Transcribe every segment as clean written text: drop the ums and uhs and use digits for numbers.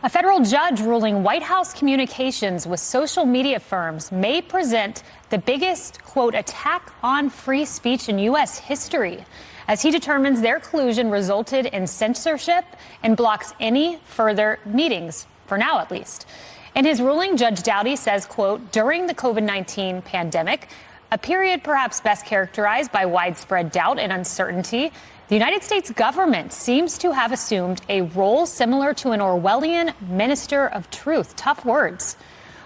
A federal judge ruling White House communications with social media firms may present the biggest, quote, attack on free speech in U.S. history, as he determines their collusion resulted in censorship and blocks any further meetings, for now at least. In his ruling, Judge Doughty says, quote, during the COVID-19 pandemic, a period perhaps best characterized by widespread doubt and uncertainty, the United States government seems to have assumed a role similar to an Orwellian minister of truth. Tough words.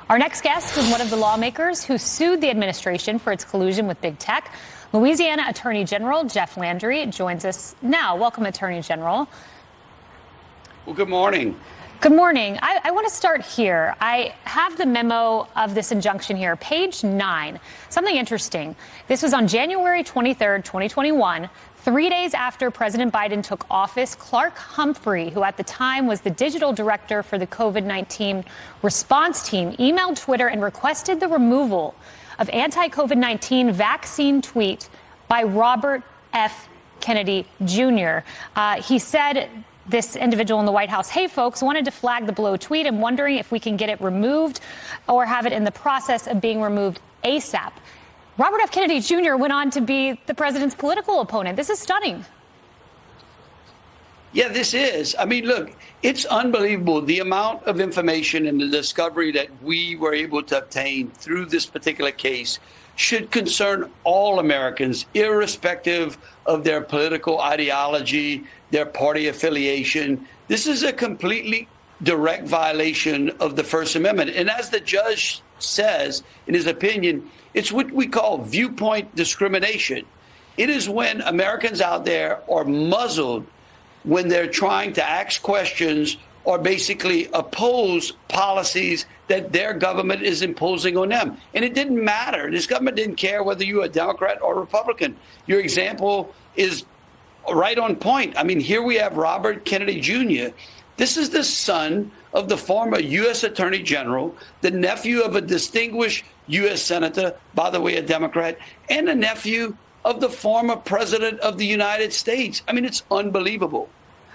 Our next guest was one of the lawmakers who sued the administration for its collusion with big tech. Louisiana Attorney General Jeff Landry joins us now. Welcome, Attorney General. Well, good morning. Good morning. I want to start here. I have the memo of this injunction here, page 9. Something interesting. This was on January 23rd, 2021. 3 days after President Biden took office, Clark Humphrey, who at the time was the digital director for the COVID-19 response team, emailed Twitter and requested the removal of anti-COVID-19 vaccine tweet by Robert F. Kennedy Jr. He said, this individual in the White House, hey, folks, wanted to flag the below tweet and wondering if we can get it removed or have it in the process of being removed ASAP. Robert F. Kennedy Jr. went on to be the president's political opponent. This is stunning. Yeah, this is. I mean, look, it's unbelievable the amount of information and the discovery that we were able to obtain through this particular case should concern all Americans, irrespective of their political ideology, their party affiliation. This is a completely direct violation of the First Amendment. And as the judge says in his opinion, it's what we call viewpoint discrimination. It is when Americans out there are muzzled when they're trying to ask questions or basically oppose policies that their government is imposing on them. And it didn't matter. This government didn't care whether you were a Democrat or Republican. Your example is right on point. I mean, here we have Robert Kennedy Jr. This is the son of the former U.S. Attorney General, the nephew of a distinguished U.S. Senator, by the way, a Democrat, and a nephew of the former President of the United States. I mean, it's unbelievable.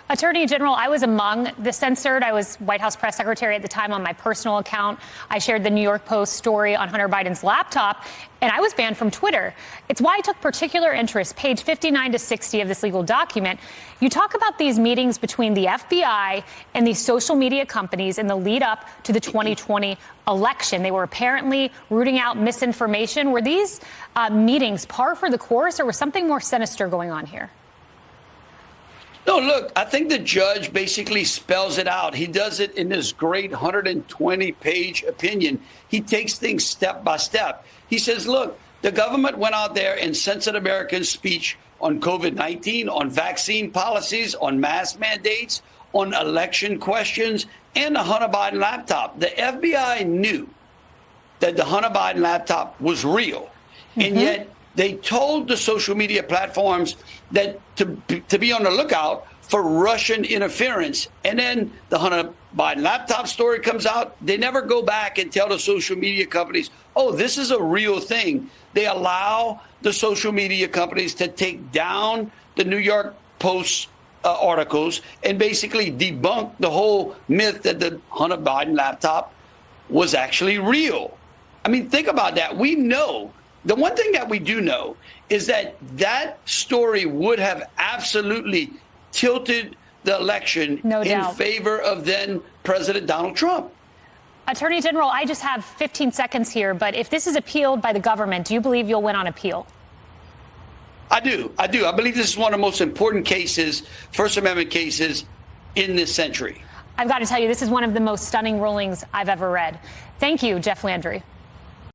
Attorney General, I was among the censored. I was White House press secretary at the time on my personal account. I shared the New York Post story on Hunter Biden's laptop, and I was banned from Twitter. It's why I took particular interest, page 59 to 60 of this legal document. You talk about these meetings between the FBI and these social media companies in the lead up to the 2020 election. They were apparently rooting out misinformation. Were these meetings par for the course, or was something more sinister going on here? No, look, I think the judge basically spells it out. He does it in this great 120-page opinion. He takes things step by step. He says, look, the government went out there and censored Americans' speech on COVID-19, on vaccine policies, on mask mandates, on election questions, and the Hunter Biden laptop. The FBI knew that the Hunter Biden laptop was real, and yet they told the social media platforms that to be on the lookout for Russian interference. And then the Hunter Biden laptop story comes out. They never go back and tell the social media companies, oh, this is a real thing. They allow the social media companies to take down the New York Post articles and basically debunk the whole myth that the Hunter Biden laptop was actually real. I mean, think about that. We know. The one thing that we do know is that that story would have absolutely tilted the election in favor of then President Donald Trump. Attorney General, I just have 15 seconds here, but if this is appealed by the government, do you believe you'll win on appeal? I do. I believe this is one of the most important cases, First Amendment cases in this century. I've got to tell you, this is one of the most stunning rulings I've ever read. Thank you, Jeff Landry.